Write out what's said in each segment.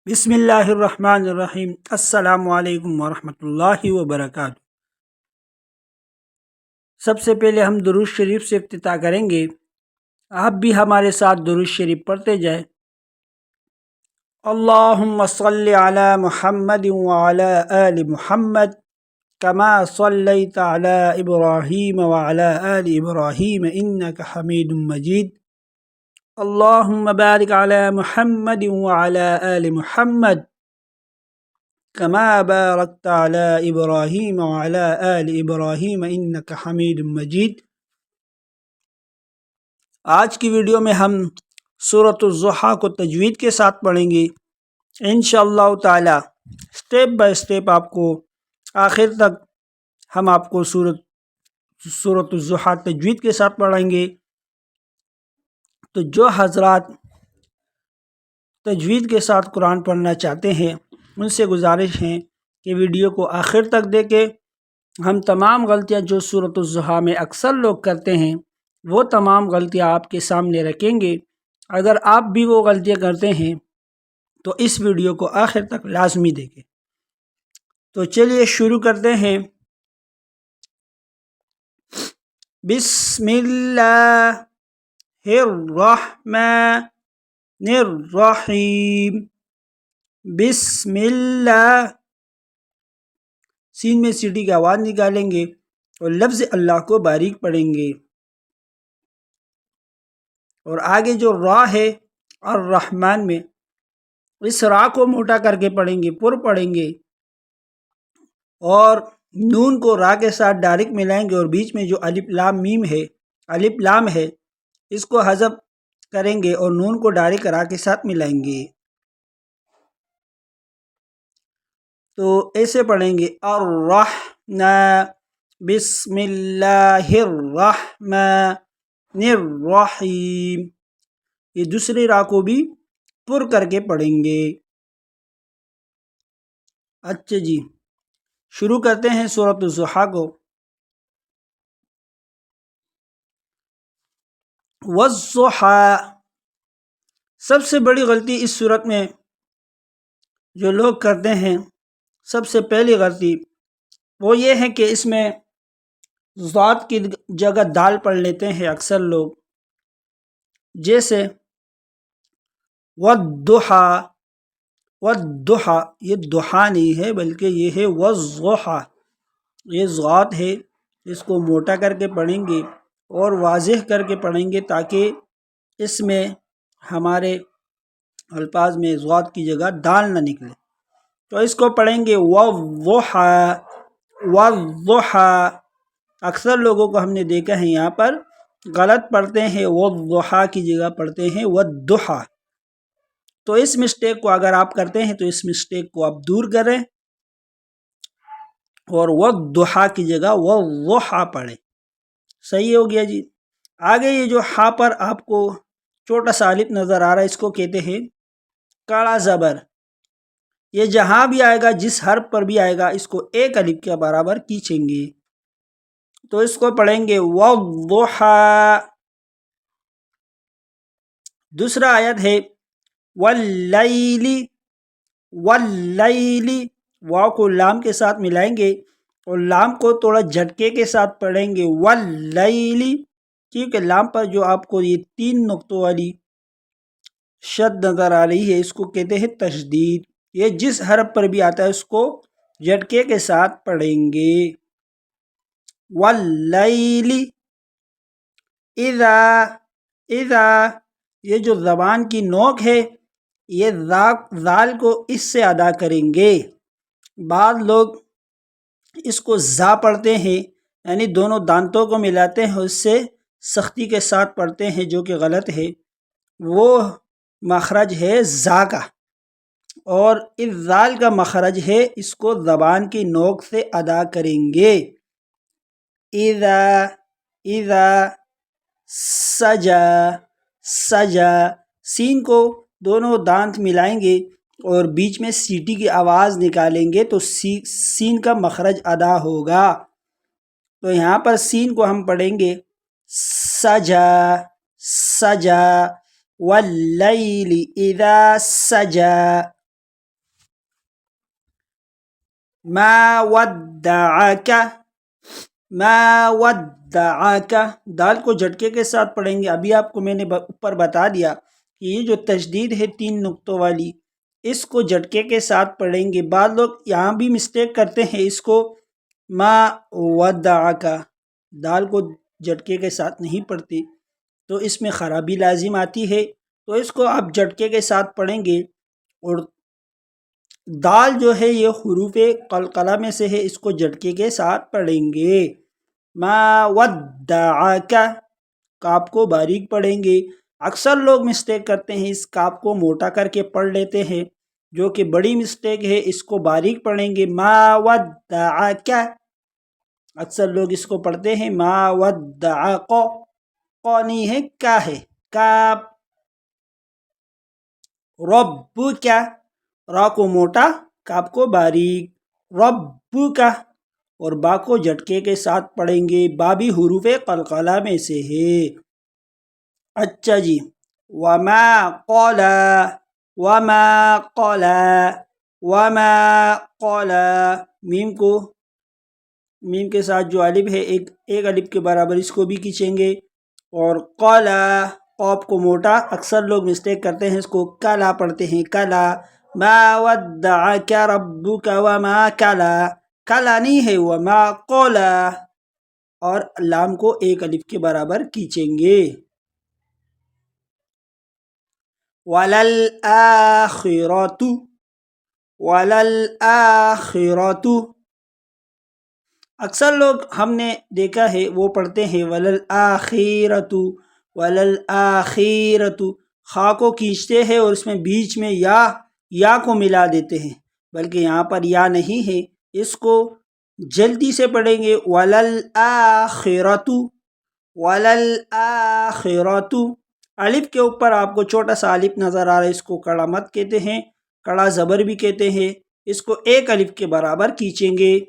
بسم اللہ الرحمن الرحیم۔ السلام علیکم ورحمۃ اللہ وبرکاتہ۔ سب سے پہلے ہم درود شریف سے افتتاح کریں گے۔ آپ بھی ہمارے ساتھ درود شریف پڑھتے جائیں۔ اللہم صلی علی محمد وعلی آل محمد کما صلیت علی ابراہیم وعلی آل ابراہیم انک حمید مجید۔ اللہم بارک علی محمد وعلی آل محمد کما بارکت علی ابراہیم وعلی آل ابراہیم انک حمید مجید۔ آج کی ویڈیو میں ہم سورۃ الضحیٰ کو تجوید کے ساتھ پڑھیں گے انشاءاللہ تعالی۔ سٹیپ بائی سٹیپ آپ کو آخر تک ہم آپ کو سورۃ الضحیٰ تجوید کے ساتھ پڑھیں گے۔ تو جو حضرات تجوید کے ساتھ قرآن پڑھنا چاہتے ہیں ان سے گزارش ہے کہ ویڈیو کو آخر تک دیکھیں۔ ہم تمام غلطیاں جو سورۃ الضحیٰ میں اکثر لوگ کرتے ہیں وہ تمام غلطیاں آپ کے سامنے رکھیں گے۔ اگر آپ بھی وہ غلطیاں کرتے ہیں تو اس ویڈیو کو آخر تک لازمی دیکھیں۔ تو چلیے شروع کرتے ہیں۔ بسم اللہ الرحمن الرحیم۔ بسم اللہ، سین میں سیٹی کی آواز نکالیں گے اور لفظ اللہ کو باریک پڑھیں گے، اور آگے جو را ہے الرحمن میں اس را کو موٹا کر کے پڑھیں گے، پر پڑھیں گے، اور نون کو را کے ساتھ ڈائریکٹ ملائیں گے، اور بیچ میں جو الف لام میم ہے، الف لام ہے، اس کو حذف کریں گے اور نون کو ڈائریکٹ را کے ساتھ ملائیں گے۔ تو ایسے پڑھیں گے الرحمن، بسم اللہ الرحمن الرحیم۔ یہ دوسری را کو بھی پر کر کے پڑھیں گے۔ اچھا جی، شروع کرتے ہیں سورۃ الضحیٰ کو۔ والضحیٰ، سب سے بڑی غلطی اس صورت میں جو لوگ کرتے ہیں، سب سے پہلی غلطی وہ یہ ہے کہ اس میں ضاد کی جگہ دال پڑھ لیتے ہیں اکثر لوگ، جیسے والضحیٰ۔ والضحیٰ، یہ ضحیٰ نہیں ہے بلکہ یہ ہے والضحیٰ، یہ ضاد ہے، اس کو موٹا کر کے پڑھیں گے اور واضح کر کے پڑھیں گے تاکہ اس میں ہمارے الفاظ میں ضاد کی جگہ دال نہ نکلے۔ تو اس کو پڑھیں گے والضحیٰ، والضحیٰ۔ اکثر لوگوں کو ہم نے دیکھا ہے یہاں پر غلط پڑھتے ہیں، والضحیٰ کی جگہ پڑھتے ہیں والضحیٰ۔ تو اس مسٹیک کو اگر آپ کرتے ہیں تو اس مسٹیک کو آپ دور کریں اور والضحیٰ کی جگہ والضحیٰ پڑھیں۔ صحیح ہو گیا جی۔ آگے یہ جو ہاں پر آپ کو چھوٹا سا الف نظر آ رہا ہے، اس کو کہتے ہیں کڑا زبر۔ یہ جہاں بھی آئے گا، جس حرف پر بھی آئے گا، اس کو ایک الف کے برابر کھینچیں گے۔ تو اس کو پڑھیں گے والضحیٰ۔ دوسرا آیت ہے واللیل، واللیل، واو کو لام کے ساتھ ملائیں گے اور لام کو تھوڑا جھٹکے کے ساتھ پڑھیں گے واللیل، کیونکہ لام پر جو آپ کو یہ 3 نقطوں والی شد نظر آ رہی ہے، اس کو کہتے ہیں تشدید۔ یہ جس حرف پر بھی آتا ہے اس کو جھٹکے کے ساتھ پڑھیں گے۔ واللیل اذا، اذا، یہ جو زبان کی نوک ہے یہ ذال کو اس سے ادا کریں گے۔ بعض لوگ اس کو زا پڑھتے ہیں، یعنی دونوں دانتوں کو ملاتے ہیں، اس سے سختی کے ساتھ پڑھتے ہیں، جو کہ غلط ہے۔ وہ مخرج ہے زا کا، اور اس ذال کا مخرج ہے، اس کو زبان کی نوک سے ادا کریں گے۔ اذا، اذا، سجا، سجا، سین کو دونوں دانت ملائیں گے اور بیچ میں سیٹی کی آواز نکالیں گے تو سین کا مخرج ادا ہوگا۔ تو یہاں پر سین کو ہم پڑھیں گے سجا، سجا، واللیل اذا سجا۔ ما ودعک، ما ودعک، دال کو جھٹکے کے ساتھ پڑھیں گے۔ ابھی آپ کو میں نے اوپر بتا دیا کہ یہ جو تشدید ہے 3 نقطوں والی، اس کو جھٹکے کے ساتھ پڑھیں گے۔ بعض لوگ یہاں بھی مسٹیک کرتے ہیں، اس کو ما ودعک، دال کو جھٹکے کے ساتھ نہیں پڑھتے، تو اس میں خرابی لازم آتی ہے، تو اس کو آپ جھٹکے کے ساتھ پڑھیں گے۔ اور دال جو ہے یہ حروف قلقلہ میں سے ہے، اس کو جھٹکے کے ساتھ پڑھیں گے۔ ما ودعک، کاف کو باریک پڑھیں گے۔ اکثر لوگ مسٹیک کرتے ہیں، اس کاف کو موٹا کر کے پڑھ لیتے ہیں، جو کہ بڑی مسٹیک ہے، اس کو باریک پڑھیں گے۔ ما ودعک، اکثر لوگ اس کو پڑھتے ہیں ما ودعق، قو نہیں ہے، کا ہے، کا۔ ربک، را کو موٹا، کاف کو باریک، ربک، اور با کو جھٹکے کے ساتھ پڑھیں گے۔ با بھی حروف قلقلہ میں سے ہے۔ اچھا جی، وما قلا، وما قلا، وما قلا، میم کے ساتھ جو الف ہے ایک الف کے برابر، اس کو بھی کھینچیں گے۔ اور قلا، قاف کو موٹا، اکثر لوگ مسٹیک کرتے ہیں، اس کو کلا پڑھتے ہیں، کلا۔ ما ودعک ربک وما کلا، کلا نہیں ہے، وما قلا، اور لام کو ایک الف کے برابر کھینچیں گے۔ وللآخرۃ، وللآخرۃ، اکثر لوگ ہم نے دیکھا ہے وہ پڑھتے ہیں وللآخرۃ، وللآخرۃ، خا کو کھینچتے ہیں اور اس میں بیچ میں یا کو ملا دیتے ہیں، بلکہ یہاں پر یا نہیں ہے، اس کو جلدی سے پڑھیں گے وللآخرۃ، وللآخرۃ۔ الف کے اوپر آپ کو چھوٹا سا الف نظر آ رہا ہے، اس کو کڑا مت کہتے ہیں، کڑا زبر بھی کہتے ہیں، اس کو ایک الف کے برابر کھینچیں گے۔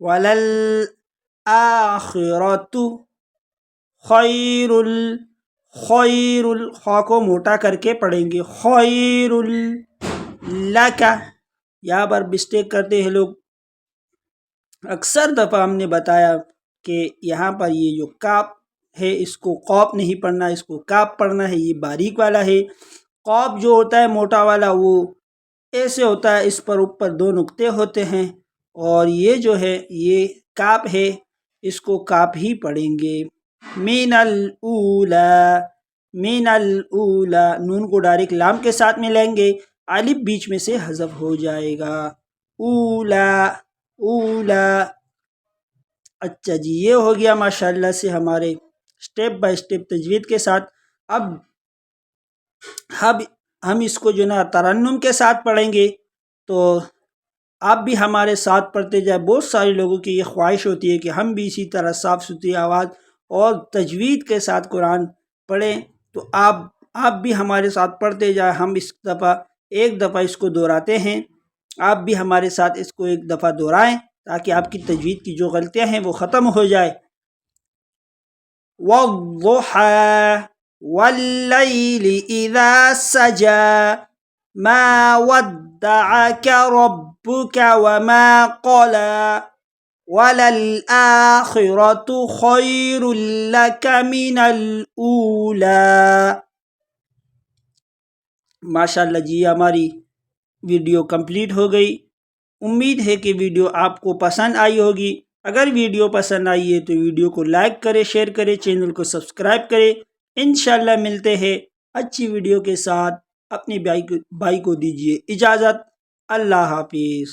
وللآخرۃ خیر، خیر، خا کو موٹا کر کے پڑھیں گے، خیر لک، یہاں پر مسٹیک کرتے ہیں لوگ۔ اکثر دفعہ ہم نے بتایا کہ یہاں پر یہ جو کاف ہے، اس کو قاف نہیں پڑھنا، اس کو کاف پڑھنا ہے، یہ باریک والا ہے۔ قاف جو ہوتا ہے موٹا والا، وہ ایسے ہوتا ہے، اس پر اوپر 2 نقطے ہوتے ہیں، اور یہ جو ہے یہ کاف ہے، اس کو کاف ہی پڑھیں گے۔ من الاولی، من الاولی، نون کو ڈائریکٹ لام کے ساتھ ملائیں گے، الف بیچ میں سے حذف ہو جائے گا، اولا، اولا۔ اچھا جی، یہ ہو گیا ماشاءاللہ سے ہمارے سٹیپ بائی سٹیپ تجوید کے ساتھ۔ اب ہم اس کو جو نا ترنم کے ساتھ پڑھیں گے، تو آپ بھی ہمارے ساتھ پڑھتے جائیں۔ بہت سارے لوگوں کی یہ خواہش ہوتی ہے کہ ہم بھی اسی طرح صاف ستھری آواز اور تجوید کے ساتھ قرآن پڑھیں، تو آپ بھی ہمارے ساتھ پڑھتے جائیں۔ ہم ایک دفعہ اس کو دہراتے ہیں، آپ بھی ہمارے ساتھ اس کو ایک دفعہ دہرائیں، تاکہ آپ کی تجوید کی جو غلطیاں ہیں وہ ختم ہو جائے۔ والضحى واللیل اذا سجى ما ودعك ربك وما قلى وللآخرة خير لك من الأولى۔ ماشاءاللہ جی، ہماری ویڈیو کمپلیٹ ہو گئی۔ امید ہے کہ ویڈیو آپ کو پسند آئی ہوگی۔ اگر ویڈیو پسند آئی ہے تو ویڈیو کو لائک کریں، شیئر کریں، چینل کو سبسکرائب کریں۔ انشاءاللہ ملتے ہیں اچھی ویڈیو کے ساتھ۔ اپنی بھائی کو دیجیے اجازت۔ اللہ حافظ۔